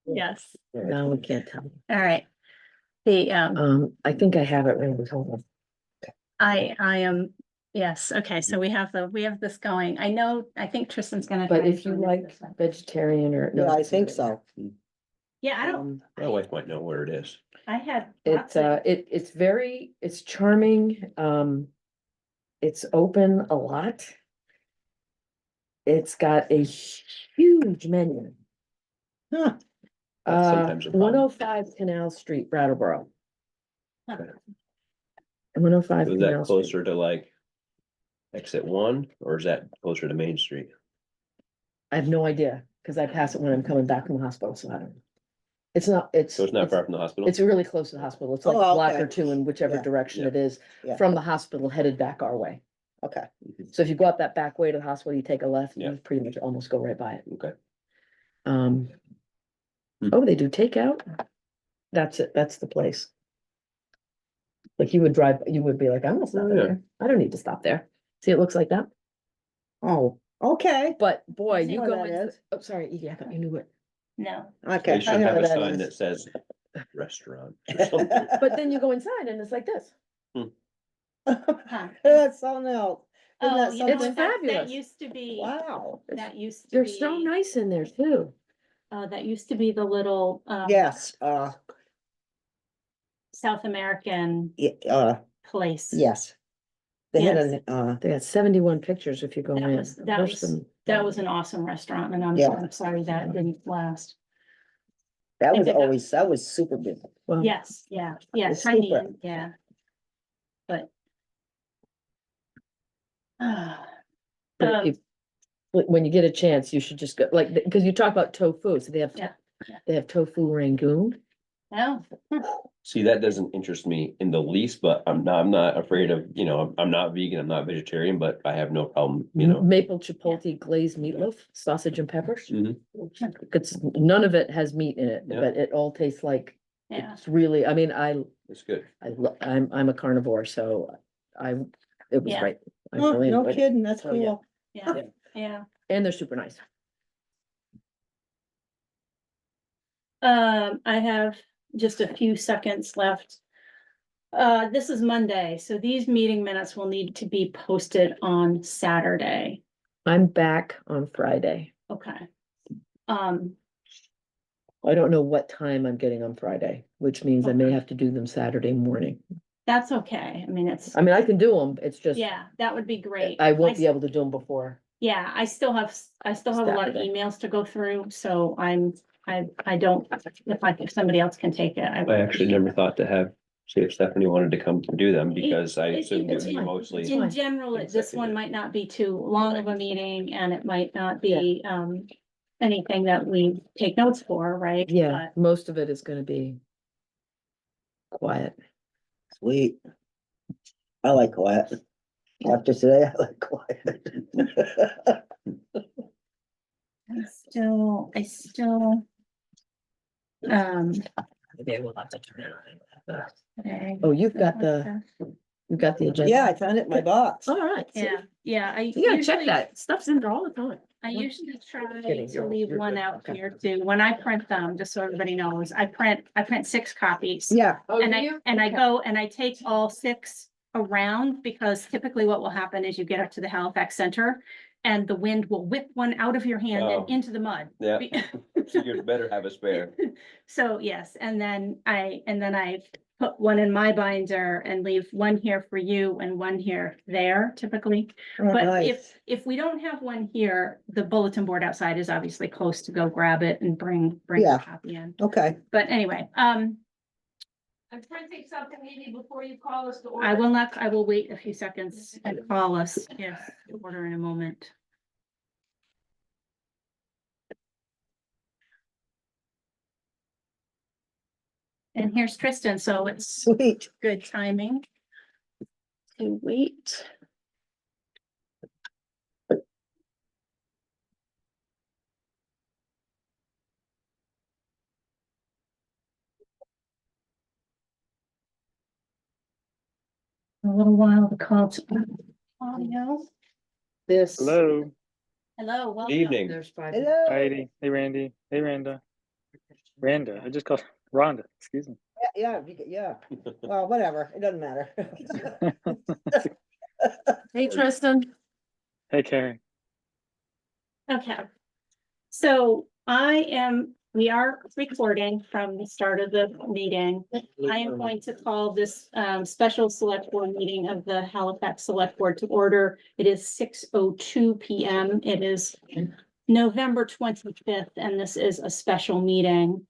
Yes, No, we can't tell. all right. The, I think I have it right. Hold on. I am, yes, okay, so we have this going. I know, I think Tristan's gonna. But try if you and- like vegetarian or. no, Yeah, I think so. Yeah, I don't, My wife might know where it is. I had. It's, lots of- it's charming, it's open a lot. It's got a huge menu. Huh. That's sometimes a problem. 105 Canal Street, Brattleboro. Huh. 105 Is Canal that Street. closer to like exit 1, or is that closer to Main Street? I have no idea, because I pass it when I'm coming back from the hospital, so I don't know. It's not, So it's not far from the hospital? it's really close to the hospital. It's like Oh, a block okay. or two in whichever Yeah. direction Yeah. it is, Yeah. from the hospital headed back our way. Okay. So if you go up that back way to the hospital, you take a left, Yeah. you pretty much almost go right by it. Okay. Um. Hmm. Oh, they do takeout? That's it, that's the place. Like you would be like, I'm gonna stop Oh, yeah. there. I don't need to stop there. See, it looks like that, Oh, okay, but boy, I see you where go that in, is. oh, sorry, Edie, I thought you knew it. No, okay. They should I know have where a that sign is. that says restaurant or something. But then you go inside and it's like this. huh. That's something else. Isn't Oh, that you know It's what, something? that fabulous. used to be, Wow, that used to They're be. so nice in there too. That used to be the little, yes, South American place. yes. They had Yes. They got 71 pictures if you go That in. was- that There's was- some- That was an awesome restaurant, and I'm Yeah. sorry that didn't last. that was Think about- always, that was super big. Well, Yes, yeah, It's tiny, super. and- yeah. But. but Um, if when you get a chance, you should just go, like, because you talk about tofu, so they have, Yeah, yeah. they have tofu rangoon. No, See, that doesn't interest me in the least, but I'm not afraid of, I'm not vegan, I'm not vegetarian, but I have no problem, Maple chipotle glazed meatloaf, sausage and peppers. Mhm. It's, none of it has meat in it, Yeah. but it all tastes like, yeah, it's really, I mean, It's good. I'm a carnivore, so it was Yeah. great. I Oh, really no enjoyed it. kidding, that's Oh, yeah. cool. yeah, yeah. And they're super nice. I have just a few seconds left. This is Monday, so these meeting minutes will need to be posted on Saturday. I'm back on Friday. Okay. I don't know what time I'm getting on Friday, which means I may have to do them Saturday morning. That's okay. I mean, it's, I mean, I can do them, it's just, yeah, that would be great. I won't be able to do them before. Yeah, I still have a lot of Saturday. emails to go through, so I don't, if somebody else can take it, I I will. actually never thought to see if Stephanie wanted to come do them, because I assumed it it's would be fine. mostly. It's In fine. general, this one Executive. might not be too long of a meeting, and it might not be, anything that we take notes for, right? Yeah, most of it is gonna be quiet. Sweet. I like quiet. After today, I like quiet. But I still. Maybe we'll have to turn it on. Okay. Oh, you've got the agenda? Yeah, I found it in my box. All right. see? Yeah, I You gotta check usually, that, stuff's in there all the time. I usually try Kidding, to you're- leave you're one good. out Okay. here too. When I print them, just so everybody knows, I print 6 copies. Yeah, And I go and I take all 6 around, because typically what will happen is you get up to the Halifax Center and the wind will whip one out of your hand Oh. and into the mud. Yeah. So you better have a spare. So, yes, and then I put one in my binder and leave one here for you and one here there typically. oh, But nice. if we don't have one here, the bulletin board outside is obviously close to go grab it and bring Yeah. a copy in. Okay, But anyway, I'm printing something maybe before you call us to order. I will wait a few seconds and call us if to order in a moment. And here's Tristan, so it's sweet. good timing to wait. A little while to call to audio. This. Hello, Hello, welcome. Evening. There's 5. Hello. Heidi. Hey, Randy. Hey, Randa. Randa, I just called Rhonda, excuse me. Yeah, well, whatever, it doesn't matter. Hey, Tristan. Hey, Carrie. Okay. So we are recording from the start of the meeting. I am going to call this special select board meeting of the Halifax Select Board to order. It is 6:02 PM. It is November 25th, and this is a special meeting.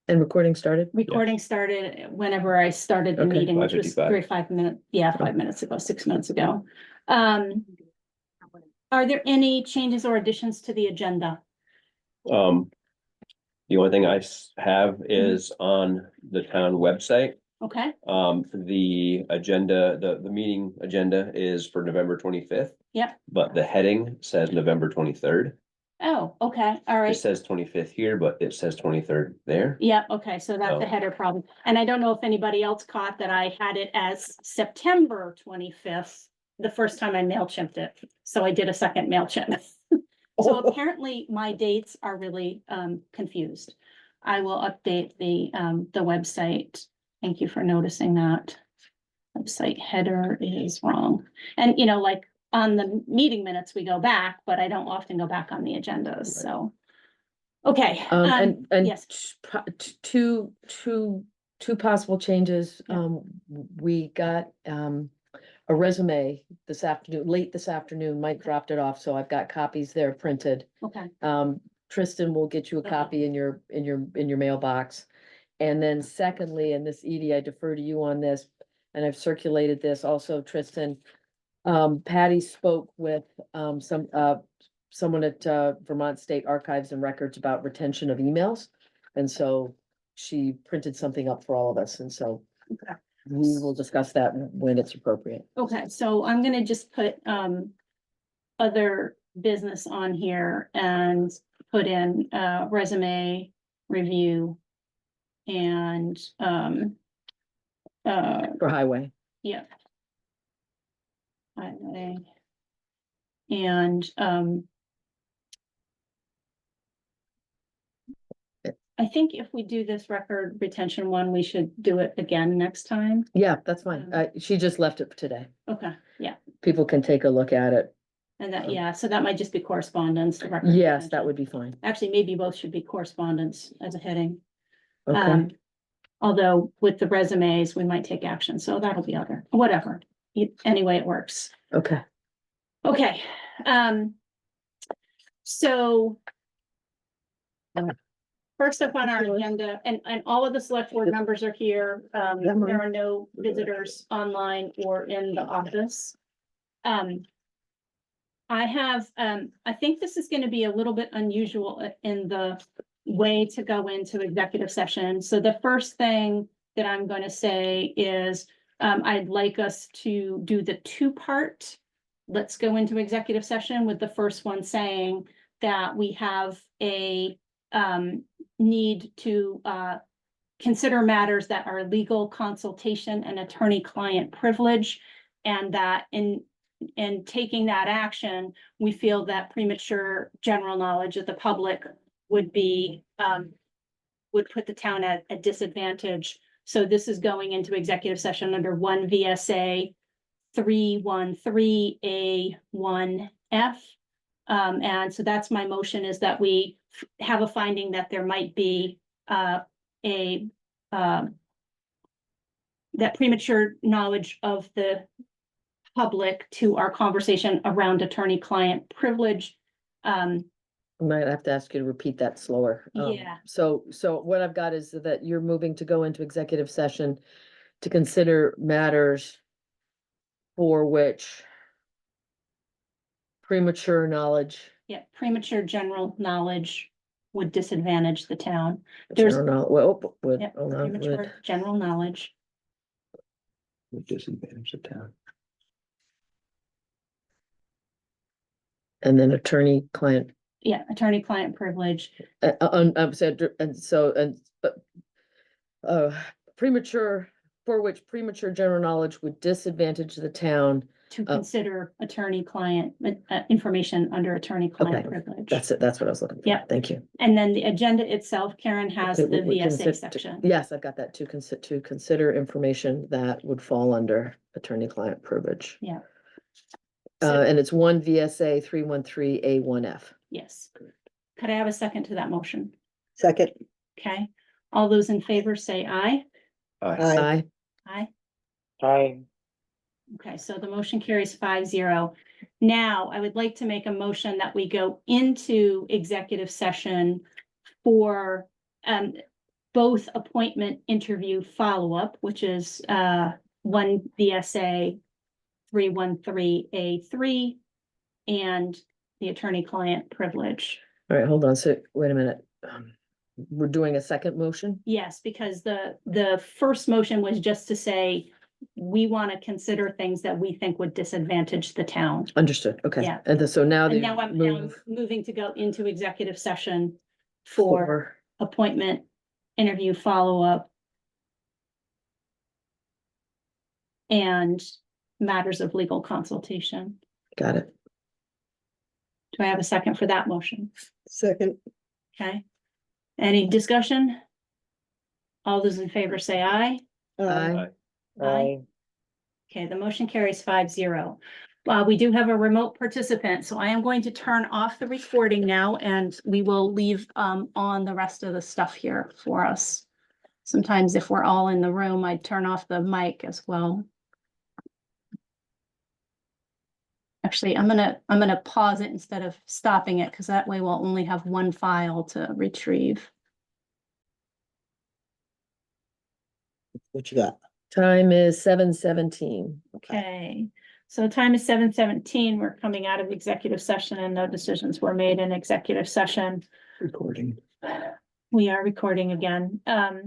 And recording started? Recording started whenever I started the Okay. meeting, which was 5:55. 5 minutes, 5 minutes ago, 6 minutes ago. Are there any changes or additions to the agenda? The only thing I have is on the town website. Okay, The agenda, the meeting agenda is for November 25th. Yep. But the heading says November 23rd. oh, okay, all It right. says 25th here, but it says 23rd there. Yeah, okay, so that's the Oh. header problem. And I don't know if anybody else caught that I had it as September 25th, the first time I MailChimped it. So I did a second MailChimp. So apparently my dates are really confused. I will update the website. Thank you for noticing that. Website header is wrong. And like on the meeting minutes, we go back, but I don't often go back on the agendas, so. Okay. And yes. two possible changes. Yeah. We got a resume this afternoon, late this afternoon. Mike dropped it off, so I've got copies there printed. Okay, Tristan will get you a Okay. copy in your mailbox. And then secondly, and this Edie, I defer to you on this, and I've circulated this also, Tristan. Patty spoke with someone at Vermont State Archives and Records about retention of emails. And so she printed something up for all of us, and so Okay. we will discuss that when it's appropriate. okay, so I'm gonna just put other business on here and put in resume review and For highway. yeah. Highway. And I think if we do this record retention one, we should do it again next time. Yeah, that's fine. She just left it today. Okay, yeah, People can take a look at it. and that, yeah, so that might just be correspondence. the record Yes, retention. that would be fine. Actually, maybe both should be correspondence as a heading. Okay, Although with the resumes, we might take action, so that'll be other, whatever. Anyway, it works. okay. Okay, so. First up on our agenda, and all of the select board members are here. There are no visitors online or in the office. I have, I think this is gonna be a little bit unusual in the way to go into executive session. So the first thing that I'm gonna say is, I'd like us to do the two-part. Let's go into executive session with the first one saying that we have a need to consider matters that are legal consultation and attorney-client privilege. And that in taking that action, we feel that premature general knowledge of the public would be would put the town at a disadvantage. So this is going into executive session under 1 VSA 313A1F. And so that's my motion, is that we have a finding that there might be that premature knowledge of the public to our conversation around attorney-client privilege. I might have to ask you to repeat that slower. Yeah. So what I've got is that you're moving to go into executive session to consider matters for which premature knowledge. Yeah, premature general knowledge would disadvantage the town. There's- Yeah, premature general knowledge. Would disadvantage the town. And then attorney-client. Yeah, attorney-client privilege. Premature, for which premature general knowledge would disadvantage the town to Oh. consider attorney-client, information under attorney-client Okay, privilege. That's it, that's what I was looking for. Yep. Thank you. And then the agenda itself, Karen has Okay, the we VSA consi- section. Yes, I've got that to consider information that would fall under attorney-client privilege. Yeah. So- And it's one VSA 313A1F. Yes. Could I have a second to that motion? Second, Okay, all those in favor say aye. aye, Aye. Aye. Aye. Okay, so the motion carries 5-0. Now, I would like to make a motion that we go into executive session for both appointment interview follow-up, which is one VSA 313A3 and the attorney-client privilege. All right, hold on, so, wait a minute. We're doing a second motion? Yes, because the first motion was just to say, we want to consider things that we think would disadvantage the town. Understood, okay. Yeah. So now And they now I'm move moving to go into executive session for appointment, interview, follow-up. And matters of legal consultation. Got it. Do I have a second for that motion? second, Okay. Any discussion? All those in favor say aye. Aye. Aye. Okay, the motion carries 5-0. We do have a remote participant, so I am going to turn off the recording now and we will leave on the rest of the stuff here for us. Sometimes if we're all in the room, I'd turn off the mic as well. Actually, I'm gonna pause it instead of stopping it, because that way we'll only have one file to retrieve. what you got? Time is 7:17. Okay, so time is 7:17. We're coming out of executive session and no decisions were made in executive session. Recording. We are recording again. So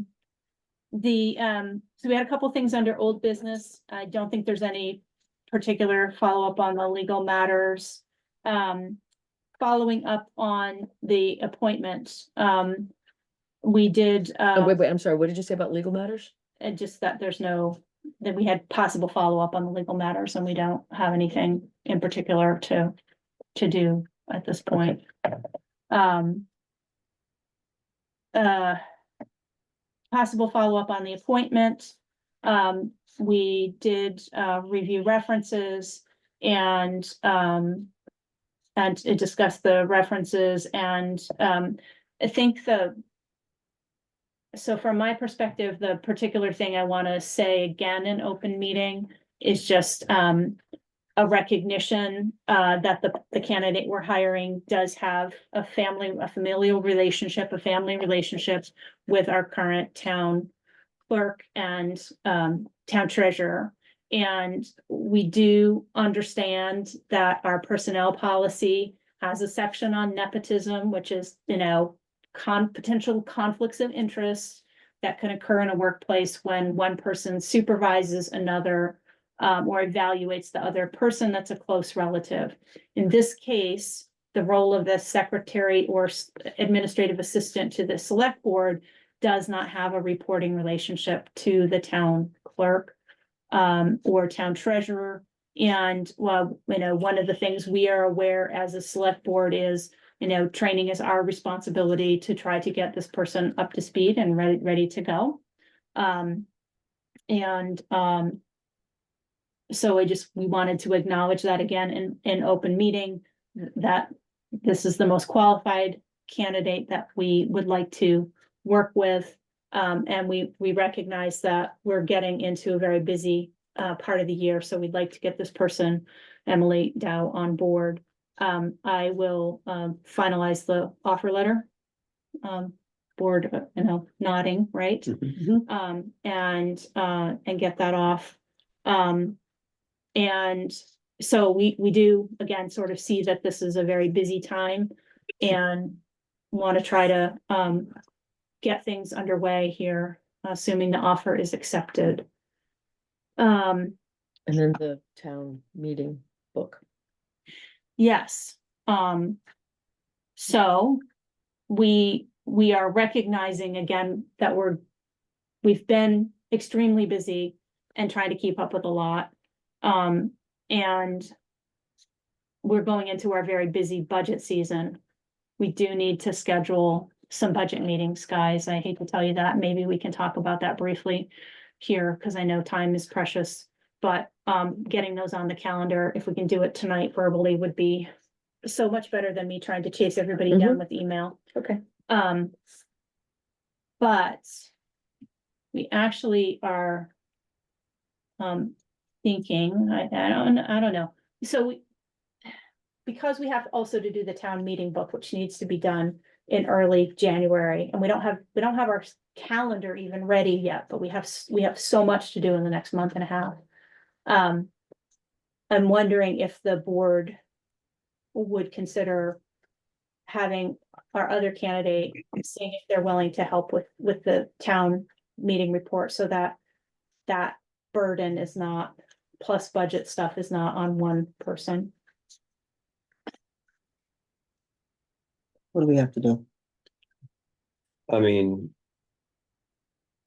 we had a couple things under old business. I don't think there's any particular follow-up on the legal matters. Following up on the appointment, we did, Oh, wait, I'm sorry, what did you say about legal matters? and just that that we had possible follow-up on the legal matters and we don't have anything in particular to do at this point. Possible follow-up on the appointment. We did review references and discuss the references and I think so from my perspective, the particular thing I want to say again in open meeting is just a recognition that the candidate we're hiring does have a familial relationship, a family relationship with our current town clerk and town treasurer. And we do understand that our personnel policy has a section on nepotism, which is, potential conflicts of interest that can occur in a workplace when one person supervises another or evaluates the other person that's a close relative. In this case, the role of the secretary or administrative assistant to the select board does not have a reporting relationship to the town clerk or town treasurer. And one of the things we are aware as a select board is, training is our responsibility to try to get this person up to speed and ready to go. So we wanted to acknowledge that again in open meeting, that this is the most qualified candidate that we would like to work with. And we recognize that we're getting into a very busy part of the year, so we'd like to get this person, Emily Dow, on board. I will finalize the offer letter. Board, nodding, right? And get that off. And so we do, again, sort of see that this is a very busy time and want to try to get things underway here, assuming the offer is accepted. And then the town meeting book. Yes. So we are recognizing again that we've been extremely busy and trying to keep up with a lot. And we're going into our very busy budget season. We do need to schedule some budget meetings, guys. I hate to tell you that. Maybe we can talk about that briefly here, because I know time is precious. But getting those on the calendar, if we can do it tonight verbally, would be so much better than me trying to chase everybody down with email. Okay. But we actually are thinking, I don't know. So because we have also to do the town meeting book, which needs to be done in early January, and we don't have our calendar even ready yet, but we have so much to do in the next month and a half. I'm wondering if the board would consider having our other candidate, seeing if they're willing to help with the town meeting report, so that that burden is not, plus budget stuff is not on one person. What do we have to do? I mean.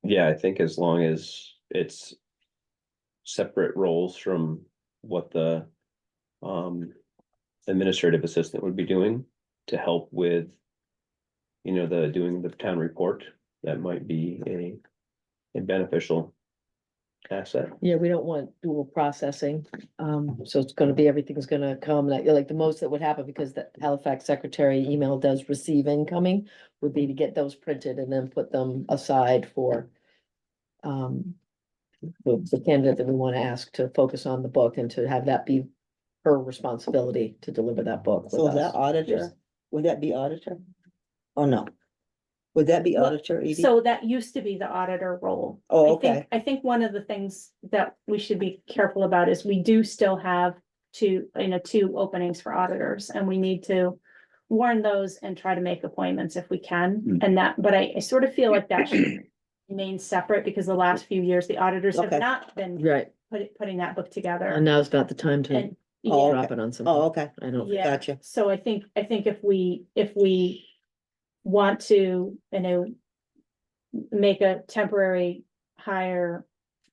Yeah, I think as long as it's separate roles from what the administrative assistant would be doing to help with, you know, doing the town report, that might be a beneficial asset. Yeah, we don't want dual processing, so it's gonna be, everything's gonna come, like the most that would happen, because the Halifax secretary email does receive incoming, would be to get those printed and then put them aside for the candidate that we wanna ask to focus on the book, and to have that be her responsibility to deliver that book So with is us. that auditor? Would that be auditor? Oh, no. Would that be Well, auditor, Edie? So that used to be the auditor role. Oh, I think- okay. I think one of the things that we should be careful about is we do still have two openings for auditors, and we need to warn those and try to make appointments if we can. Mm. And that, but I sort of feel like that should remain separate, because the last few years, the auditors have Okay. not been Right, putting that book together. and now's not the time to And Oh, yeah, drop okay. it on something. Oh, okay. I don't, yeah, Gotcha. so I think if we want to, make a temporary hire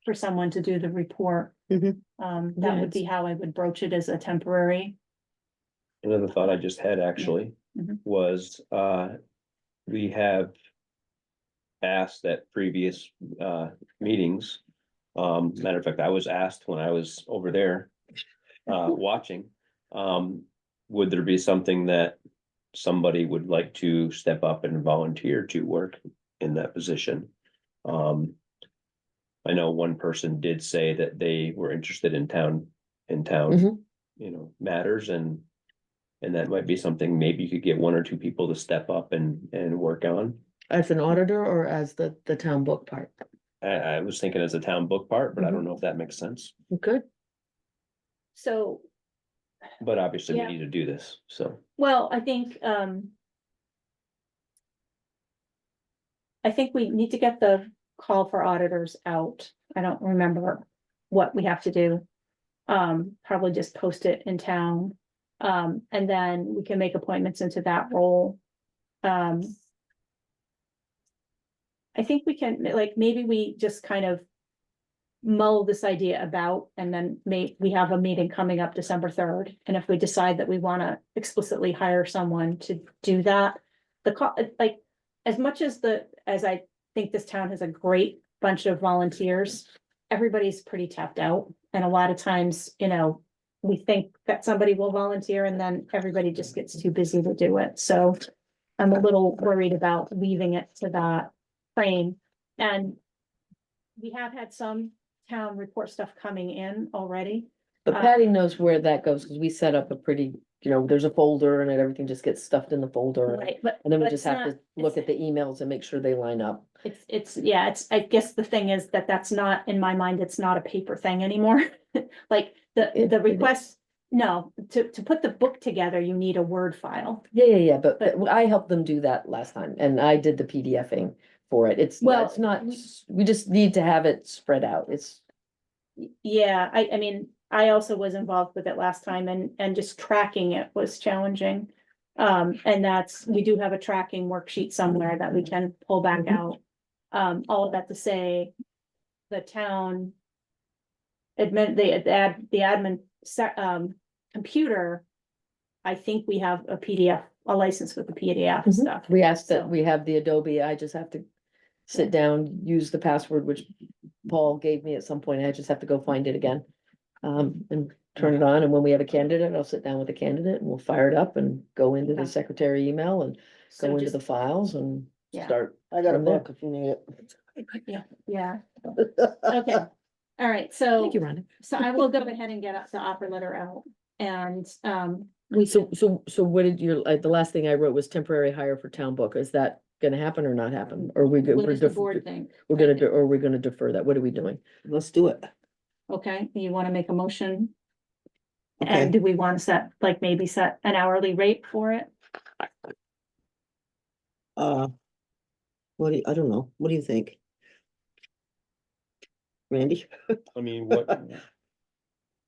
for someone to do the report. Mhm. That Yeah, would be how I would broach it, as a temporary. Another thought I just had actually Mhm. was, we have asked at previous, meetings. Matter of fact, I was asked when I was over there, watching, would there be something that somebody would like to step up and volunteer to work in that position? I know one person did say that they were interested in town, Mhm. matters, and that might be something, maybe you could get one or two people to step up and work on. As an auditor or as the town book part? I was thinking as a town book part, but I don't know if that makes sense, Good. So, but obviously we Yeah. need to do this, so. well, I think we need to get the call for auditors out. I don't remember what we have to do. Probably just post it in town. And then we can make appointments into that role. I think we can, like, maybe we just kind of mull this idea about, and then we have a meeting coming up December 3rd. And if we decide that we want to explicitly hire someone to do that, like, as much as I think this town has a great bunch of volunteers, everybody's pretty tapped out. And a lot of times, we think that somebody will volunteer, and then everybody just gets too busy to do it. So I'm a little worried about leaving it to that frame. And we have had some town report stuff coming in already. But Patty knows where that goes, because we set up a pretty, there's a folder and everything just gets stuffed in the folder. Right, but. And then we but just it's have to not- look it's- at the emails and make sure they line up. I guess the thing is that's not, in my mind, it's not a paper thing anymore. Like, It the is. request, no, to put the book together, you need a Word file. Yeah, but But- I helped them do that last time, and I did the PDFing for it. Well, It's not, we just need to have it spread out. It's, Yeah, I mean, I also was involved with it last time, and just tracking it was challenging. And we do have a tracking worksheet somewhere that we can pull back Mhm. out. All of that to say, the town admin computer, I think we have a PDF, a license with the PDF Mhm. stuff. We asked So- that, we have the Adobe, I just have to sit down, use the password, which Paul gave me at some point, I just have to go find it again. And turn it on, and when we have a candidate, I'll sit down with the candidate and we'll fire it up and go into the Okay. secretary email and So go into just- the files and Yeah. start. I got a From there. book if you need Yeah, it. okay, all right, so, Thank you, Rhonda. so I will go ahead and get the offer letter out, and, we So, can, so what did you, the last thing I wrote was temporary hire for town book, is that gonna happen or not happen, or we? what does the board think? We're gonna do, or we're gonna defer that, what are we doing? Let's do it. Okay, you wanna make a motion? And Okay, do we want to set, like, maybe set an hourly rate for it? I don't know, what do you think? Randy? I mean, what?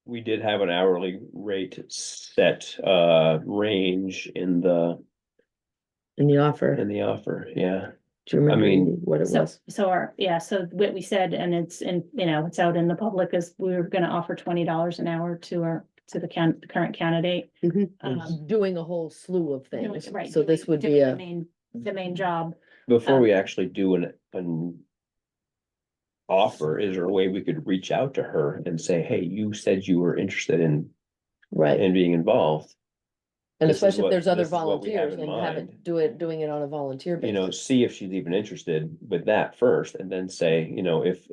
We did have an hourly rate set, range in the In the offer, offer, yeah. do you remember mean, Andy, what it So, was? so what we said, and it's in, it's out in the public, is we were gonna offer $20 an hour to the current candidate. Doing a whole slew of doing- things, right, so this doing- would be doing the main job. Before we actually do an offer, is there a way we could reach out to her and say, hey, you said you were interested in right, being involved? and this is especially if what- there's other this is what we have volunteers in and have mind. it, doing it on a volunteer You know, basis. see if she's even interested with that first, and then say, you know, if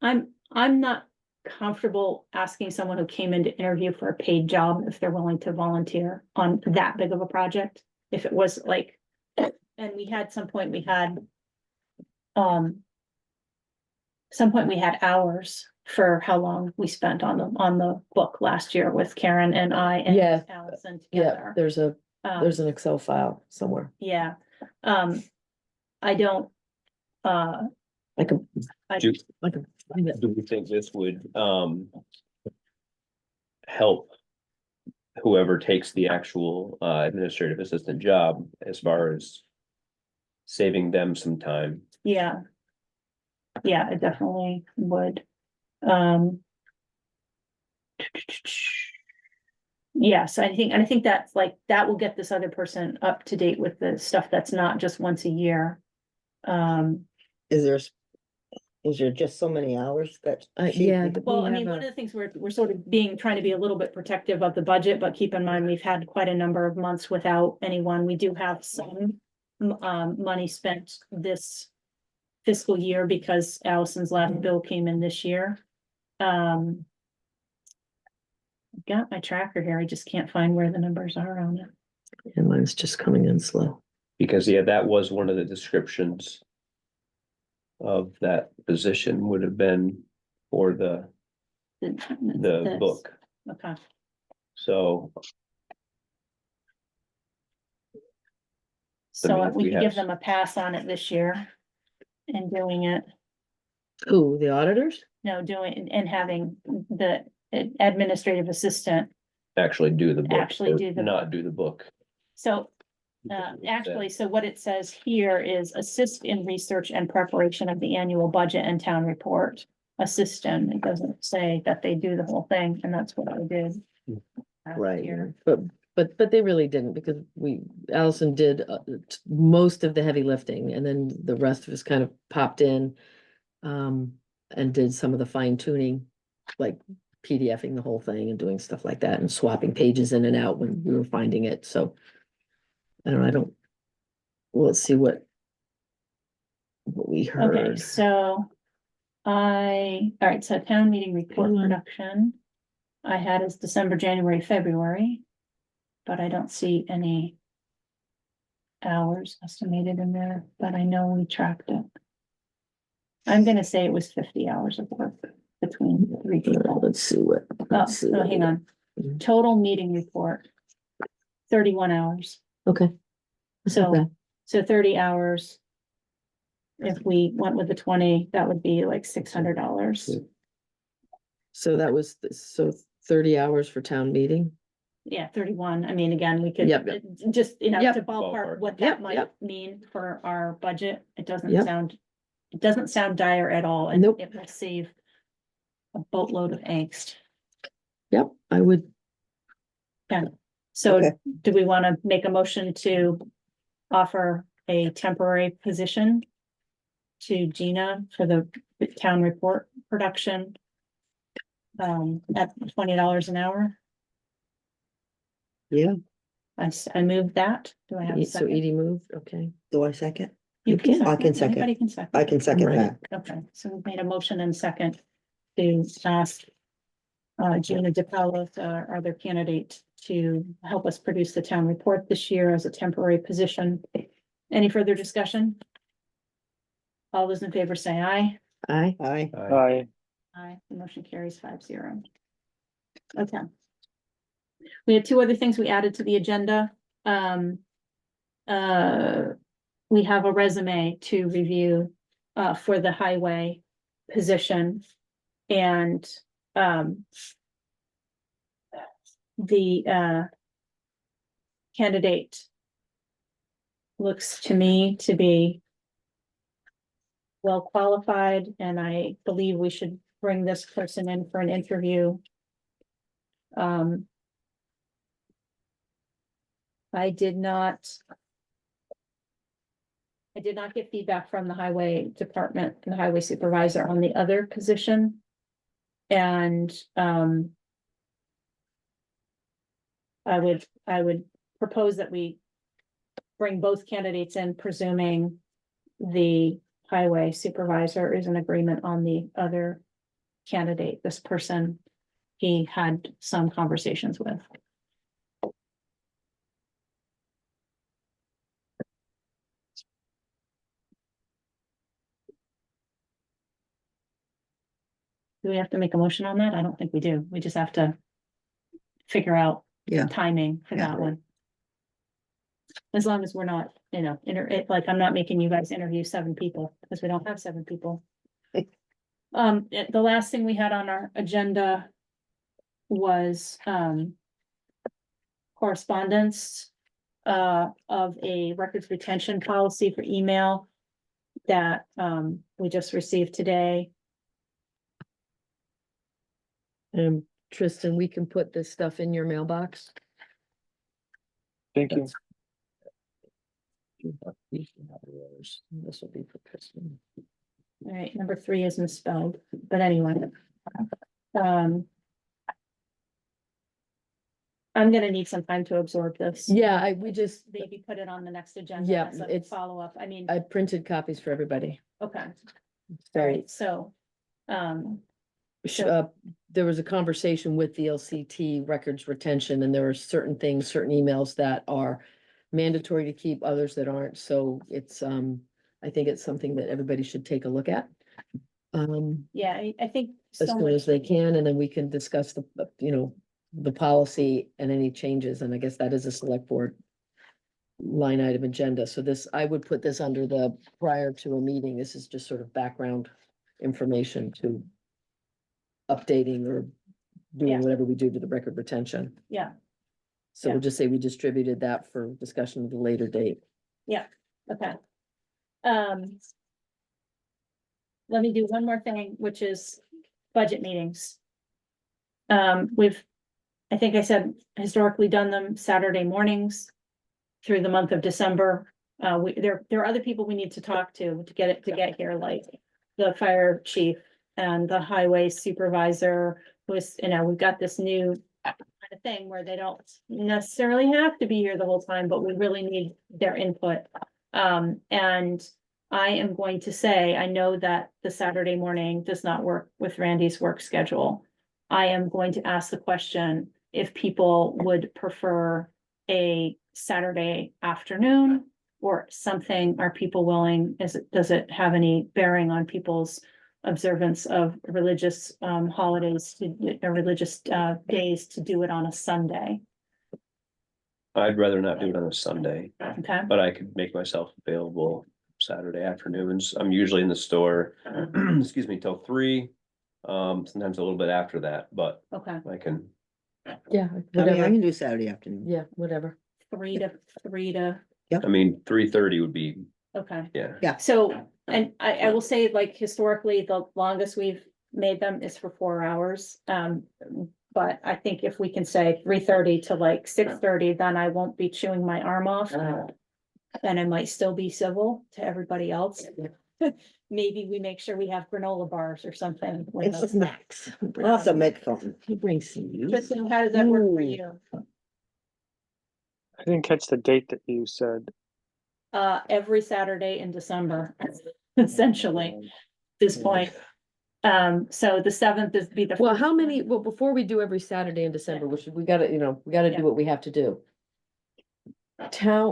I'm not comfortable asking someone who came in to interview for a paid job if they're willing to volunteer on that big of a project. If it was like, and we had some point, we had hours for how long we spent on the book last year with Karen and I and Yeah. Allison Yeah, together. there's Um, there's an Excel file somewhere, Yeah, I don't, I can, I, do, I can find it. do we think this would help whoever takes the actual administrative assistant job as far as saving them some time? yeah. Yeah, it definitely would. Yes, I think that's like, that will get this other person up to date with the stuff that's not just once a year. Is there just so many hours that? she- yeah. Well, We I mean, have one a- of the things we're sort of trying to be a little bit protective of the budget, but keep in mind, we've had quite a number of months without anyone. We do have some money spent this fiscal year because Allison's last bill came in this year. Got my tracker here. I just can't find where the numbers are on it. And mine's just coming in slow. Because, yeah, that was one of the descriptions of that position would have been for the This. book, Okay, so. so if we we could have give them a pass on it this year. And doing it, Who, the auditors? no, doing, and having the administrative assistant. Actually do the book, Actually or do the- not do the book. So actually, so what it says here is assist in research and preparation of the annual budget and town report. Assistant, it doesn't say that they do the whole thing, and that's what I did. last Right. year. But they really didn't, because Allison did most of the heavy lifting, and then the rest of us kind of popped in. And did some of the fine tuning, like PDFing the whole thing and doing stuff like that and swapping pages in and out when we were finding it, so. I don't, let's see what we Okay, heard. so all right, so town meeting report Come on. production. I had as December, January, February, but I don't see any hours estimated in there, but I know we tracked it. I'm gonna say it was 50 hours of work between the three people. Let's see what. Oh, let's see so what hang we- on, Mhm. total meeting report. 31 hours, Okay. That's not so, bad. so 30 hours. If we went with the 20, that would be like $600. So that was, so 30 hours for town meeting? Yeah, 31. I mean, again, we could Yep. just, Yep. to ballpark Ballpark. what Yep, that might yep. mean for our budget. It doesn't Yep. sound dire at all, and Nope. it will save a boatload of angst. Yep, I would, So Okay. do we want to make a motion to offer a temporary position to Gina for the town report production? At $20 an hour? Yeah, I moved that. Do I have a so second? Edie moved, okay. do I second? You can I can second. Anybody can second. I can second ready. that. Okay, so we made a motion and second to ask Gina DePaulo, our other candidate, to help us produce the town report this year as a temporary position. Any further discussion? All those in favor say aye. Aye. Aye. Aye. Aye, the motion carries 5-0. Okay. We had two other things we added to the agenda. We have a resume to review for the highway position. And the candidate looks to me to be well qualified, and I believe we should bring this person in for an interview. I did not get feedback from the highway department and the highway supervisor on the other position. And I would propose that we bring both candidates in, presuming the highway supervisor is in agreement on the other candidate, this person he had some conversations with. Do we have to make a motion on that? I don't think we do. We just have to figure out Yeah. timing for Yeah. that one. As long as we're not, like, I'm not making you guys interview 7 people, because we don't have 7 people. The last thing we had on our agenda was, correspondence of a records retention policy for email that, we just received today. Tristan, we can put this stuff in your mailbox. Thank you. That's- This will be for Tristan. All right, number 3 is misspelled, but anyway. I'm gonna need some time to absorb this. Yeah, we just, Maybe put it on the next agenda. Yeah, as a it's- follow-up. I mean, I printed copies for everybody. okay, all So, right, so, there was a conversation with the LCT records retention, and there are certain things, certain emails that are mandatory to keep, others that aren't, so it's, I think it's something that everybody should take a look at. yeah, I think. As so soon as much- they can, and then we can discuss the policy and any changes, and I guess that is a select board line item agenda, so this, I would put this under the prior to a meeting, this is just sort of background information to updating or doing Yeah. whatever we do to the record retention. Yeah, So Yeah. we'll just say we distributed that for discussion at a later date. okay. Let me do one more thing, which is budget meetings. I think I said historically done them Saturday mornings through the month of December. There are other people we need to talk to get here, like the fire chief and the highway supervisor, who is, we've got this new kind of thing where they don't necessarily have to be here the whole time, but we really need their input. And I am going to say, I know that the Saturday morning does not work with Randy's work schedule. I am going to ask the question if people would prefer a Saturday afternoon or something. Are people willing, does it have any bearing on people's observance of religious holidays, religious days, to do it on a Sunday? I'd rather not do it on a Sunday, Okay, but I could make myself available Saturday afternoons. I'm usually in the store, excuse me, till 3. Sometimes a little bit after that, but okay, I can, Yeah, I mean, I whatever, can do Saturday afternoon. yeah, whatever. 3 to, I mean, 3:30 would be, okay. yeah. So, and I will say, like, historically, the longest we've made them is for 4 hours. But I think if we can say 3:30 to like 6:30, then I won't be chewing my arm off. And I might still be civil to everybody else. Maybe we make sure we have granola bars or something. with It's us. Snacks. We'll have to make something. He brings some. Tristan, how does that work for Ooh. you? I didn't catch the date that you said. Every Saturday in December, essentially, at this point. So the 7th is be the. Well, first how one. many, well, before we do every Saturday in December, which we gotta, we gotta Yeah. do what we have to do.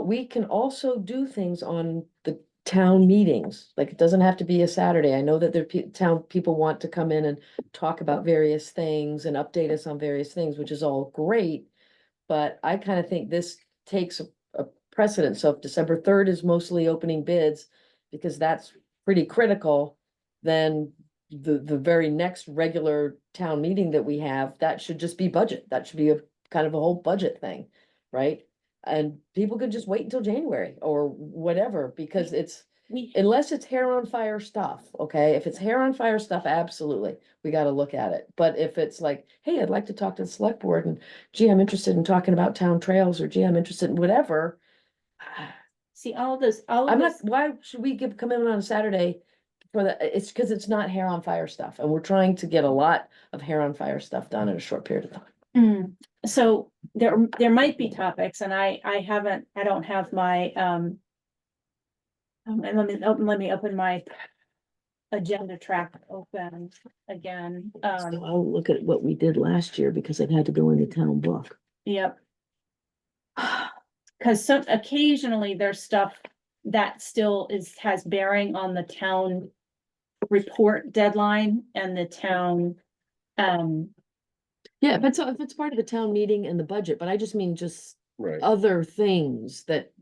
We can also do things on the town meetings, like it doesn't have to be a Saturday. I know that town people want to come in and talk about various things and update us on various things, which is all great. But I kind of think this takes a precedent. So if December 3rd is mostly opening bids, because that's pretty critical, then the very next regular town meeting that we have, that should just be budget. That should be a kind of a whole budget thing, right? And people could just wait until January or whatever, because it's, We, unless it's hair on fire stuff, okay? If it's hair on fire stuff, absolutely, we gotta look at it. But if it's like, hey, I'd like to talk to the select board and gee, I'm interested in talking about town trails, or gee, I'm interested in whatever. see, all of I'm not, this, why should we come in on a Saturday for the, it's because it's not hair on fire stuff, and we're trying to get a lot of hair on fire stuff done in a short period of time. So there might be topics, and I don't have my, and let me open my agenda track open again. So I'll look at what we did last year, because it had to go in the town book. Yep. Cause occasionally there's stuff that still has bearing on the town report deadline and the town. Yeah, if it's part of the town meeting and the budget, but I just mean just Right. other things that,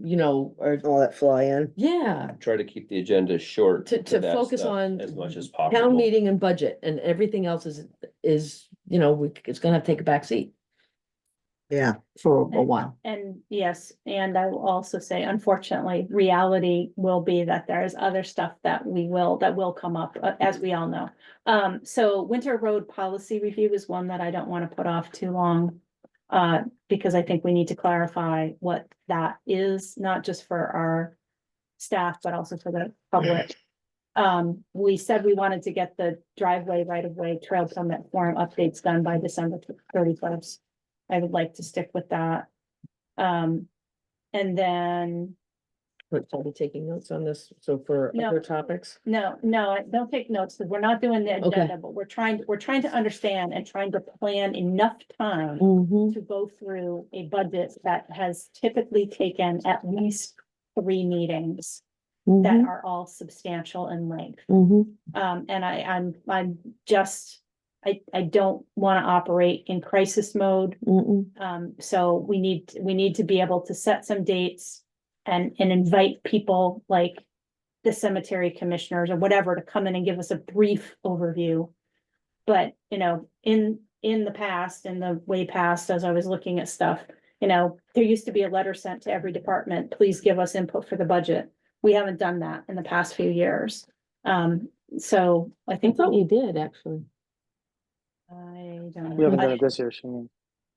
are, All that fly in. yeah. Try to keep the agenda short. To with that focus stuff on as much as possible. Town meeting and budget, and everything else is, it's gonna have to take a back seat Yeah, for a while. And yes, and I will also say, unfortunately, reality will be that there is other stuff that will come up, as we all know. So winter road policy review is one that I don't want to put off too long. Because I think we need to clarify what that is, not just for our staff, but also for the public. We said we wanted to get the driveway right-of-way trail permit form updates done by December 31st. I would like to stick with that. And then, But I'll be taking notes on this, so for No. other topics. no, don't take notes, because we're not doing the Okay. agenda, but we're trying to understand and trying to plan enough time Mm-hmm. to go through a budget that has typically taken at least 3 meetings that are all substantial in length. And I'm just, I don't want to operate in crisis mode. So we need to be able to set some dates and invite people like the cemetery commissioners or whatever to come in and give us a brief overview. But, in the past, in the way past, as I was looking at stuff, there used to be a letter sent to every department, please give us input for the budget. We haven't done that in the past few years. So I I think. thought we did, actually. I don't We haven't know. done it this year, she means.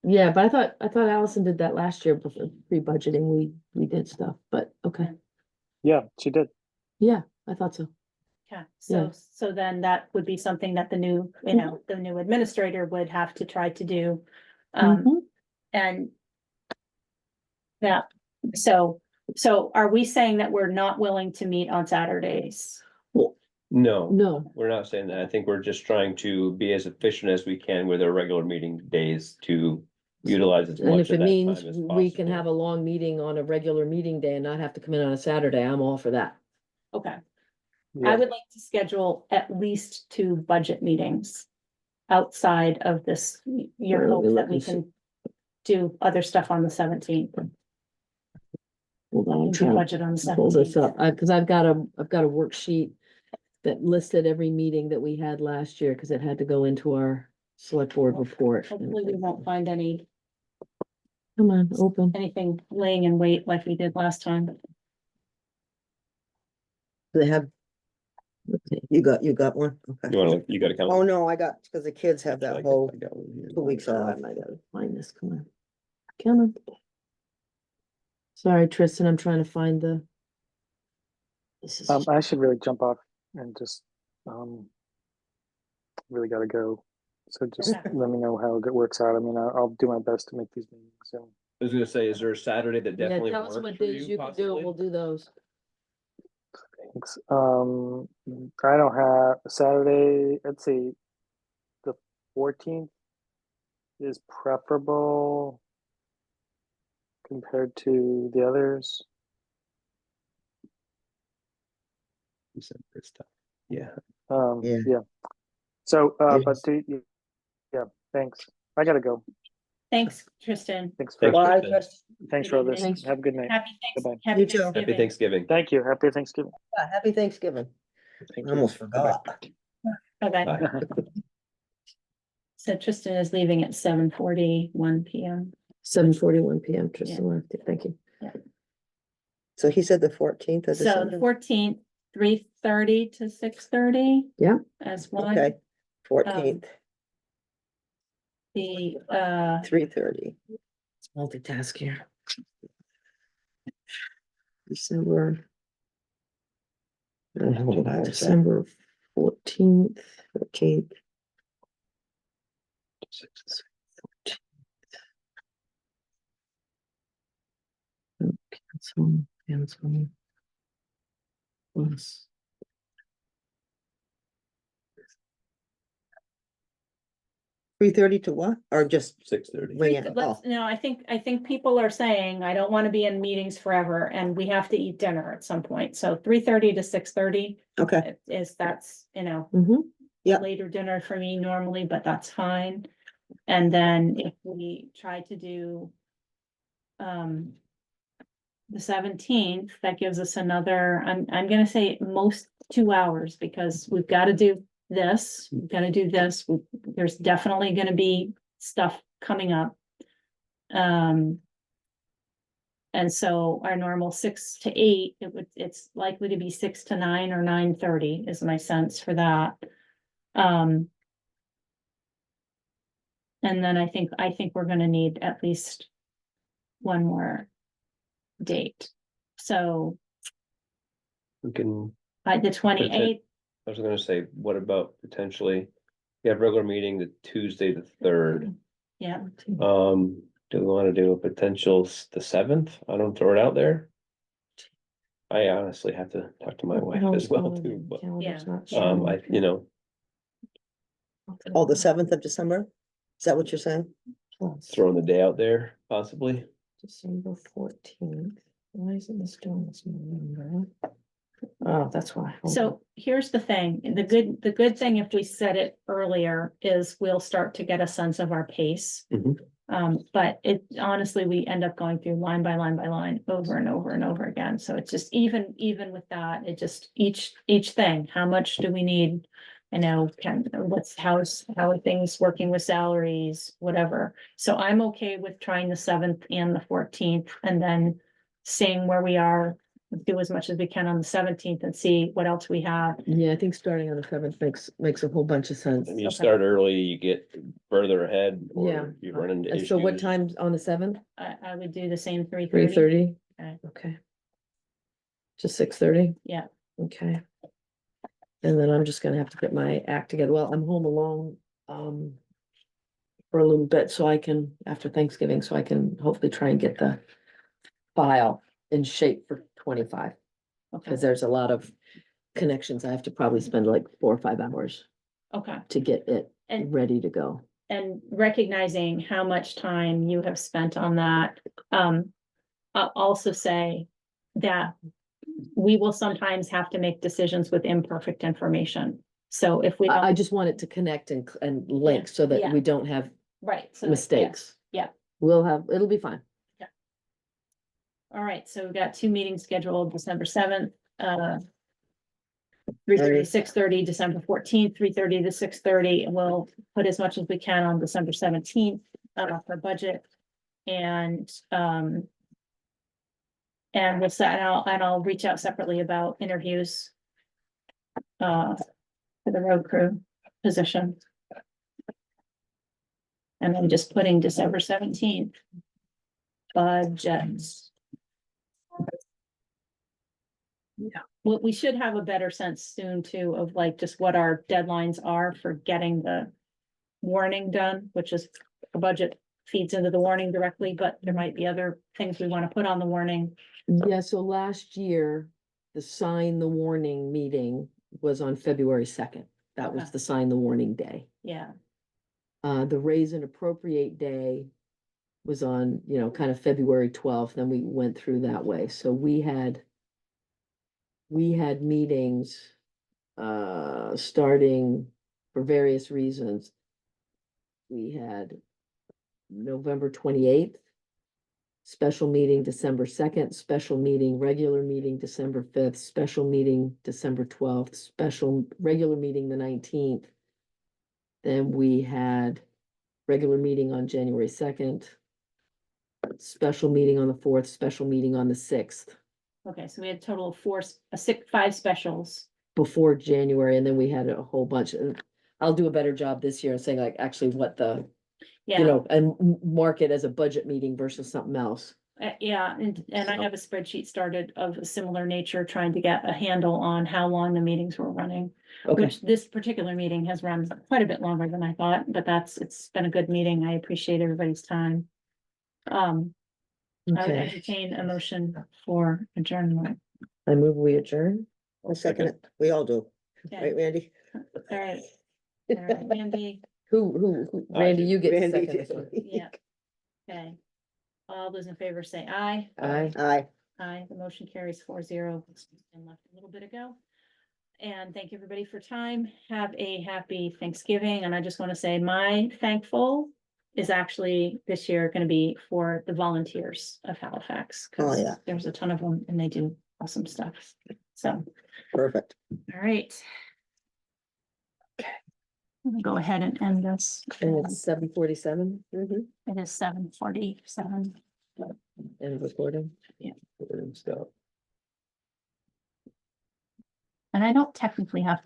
Yeah, but I thought Allison did that last year before pre-budgeting, we did stuff, but okay, Yeah, she did. yeah, I thought so. Yeah, Yeah. so then that would be something that the new, the new administrator would have to try to do. Mhm. And. Yeah, so are we saying that we're not willing to meet on Saturdays? No, No, we're not saying that. I think we're just trying to be as efficient as we can with our regular meeting days to utilize as and much if of it that means time as we can have a possible. long meeting on a regular meeting day and not have to come in on a Saturday, I'm all for that. Okay, I Yeah, would like to schedule at least 2 budget meetings. Outside of this, your Well, let me hope that look we and see. can do other stuff on the 17th. Hold on, I'm Do trying budget on the to pull this 17th. up, cause I've got a worksheet that listed every meeting that we had last year, cause it had to go into our select board report. Hopefully we won't find anything Come on, open. laying in wait like we did last time. they have You got one? Okay. you got a Oh, calendar? no, I got, because the kids have that whole I got one here. 2 weeks off. I gotta find this, come on. Come on. Sorry, Tristan, I'm trying to find the. This is, I should really jump off and just, really gotta go. So just Okay. let me know how it works out. I mean, I'll do my best to make these meetings, so. I was gonna say, is there a Saturday that yeah, definitely tell us works what for days you you can do, possibly? we'll do those. Thanks. I don't have Saturday, let's see, the 14th is preferable compared to the others. December is tough. Yeah. Yeah. Yeah. So, It but is. yeah, thanks. I gotta go. Thanks, Tristan. Thanks for, Thanks, Bye, Tristan. Tristan. thanks Good for this. evening. Thanks. Have a good night. Happy Goodbye. Happy You too. Thanksgiving. Happy Thanksgiving. Thank you. Happy Thanksgiving. Yeah, Happy Thanksgiving. Thank I you. almost Goodbye. forgot. Okay, Bye. so Tristan is leaving at 7:41 PM. 7:41 PM, Tristan left, thank you. So he said the 14th of So the December? 14th, 3:30 to 6:30. Yeah. As one, Okay, 14th, the, 3:30. Multitask here. December, December 14th. 14th. Cancel. Plus. 3:30 to what? Or just 6:30. wing it? let's, Oh, no, I think people are saying, I don't want to be in meetings forever and we have to eat dinner at some point. So 3:30 to 6:30 okay. is, that's, Mhm. Yeah. later dinner for me normally, but that's fine. And then if we try to do the 17th, that gives us another, I'm gonna say most 2 hours, because we've got to do this, we've got to do this. There's definitely gonna be stuff coming up. And so our normal 6 to 8, it's likely to be 6 to 9 or 9:30 is my sense for that. And then I think we're gonna need at least one more date. So We can, by the 28th, I was gonna say, what about potentially, we have regular meeting the Tuesday, the 3rd. yeah, Do we wanna do a potential the 7th? I don't throw it out there. I honestly have to talk to my wife as well too, but, I, Oh, the 7th of December? Is that what you're saying? throwing the day out there possibly. December 14th. Why isn't this doing this? Oh, that's why. Hold on. so here's the thing, the good thing if we set it earlier is we'll start to get a sense of our pace. Mhm. But it honestly, we end up going through line by line by line over and over and over again. So it's just even with that, it just each thing, how much do we need? How are things working with salaries, whatever. So I'm okay with trying the 7th and the 14th and then seeing where we are. Do as much as we can on the 17th and see what else we have. Yeah, I think starting on the 7th makes a whole bunch of sense. And you Okay. start early, you get further ahead, Yeah. or you run into And issues. so what time on the 7th? I would do the same 3:30. 3:30? Okay. Okay. Just 6:30? Yeah. Okay. And then I'm just gonna have to get my act together. Well, I'm home alone, for a little bit, so I can, after Thanksgiving, so I can hopefully try and get the file in shape for 25. Okay, Cause there's a lot of connections. I have to probably spend like 4 or 5 hours okay. to get it And ready to go. and recognizing how much time you have spent on that, I'll also say that we will sometimes have to make decisions with imperfect information. So if we I don't, just want it to connect and link so that yeah. we don't have right, so. mistakes. yeah. It'll be fine. All right, so we've got 2 meetings scheduled, December 7th, 3:30 to 6:30, December 14th, 3:30 to 6:30, and we'll put as much as we can on December 17th, for budget. And we'll set, and I'll reach out separately about interviews. for the road crew position. And I'm just putting December 17th. Budgets. Yeah, well, we should have a better sense soon too of like just what our deadlines are for getting the warning done, which is a budget feeds into the warning directly, but there might be other things we want to put on the warning. Yeah, so last year, the sign the warning meeting was on February 2nd. That was Okay. the sign the warning day. Yeah, The raise and appropriate day was on, kind of February 12th, then we went through that way, so we had meetings, starting for various reasons. We had November 28th, special meeting December 2nd, special meeting, regular meeting December 5th, special meeting December 12th, special, regular meeting the 19th. Then we had regular meeting on January 2nd, special meeting on the 4th, special meeting on the 6th, okay, so we had a total of 5 specials. before January, and then we had a whole bunch, and I'll do a better job this year and saying like actually what the, Yeah, and mark it as a budget meeting versus something else. yeah, and I So- have a spreadsheet started of a similar nature, trying to get a handle on how long the meetings were running. Okay, Which this particular meeting has run quite a bit longer than I thought, but it's been a good meeting. I appreciate everybody's time. I would okay, entertain a motion for adjournment. I move we adjourn. I'll second it. We all do. Okay, Right, Randy? all right, all right, Randy, Who, Randy, you get Randy second this one. did. yeah, okay. All those in favor say aye. Aye. Aye. Aye, the motion carries 4-0. And left a little bit ago. And thank you, everybody, for time. Have a happy Thanksgiving. And I just want to say my thankful is actually this year going to be for the volunteers of Halifax. 'Cause Oh, yeah. there's a ton of them and they do awesome stuff. So, Perfect. all right. I'm gonna go ahead and end this. And it's 7:47 It is 7:47. and recording. Stop. And I don't technically have to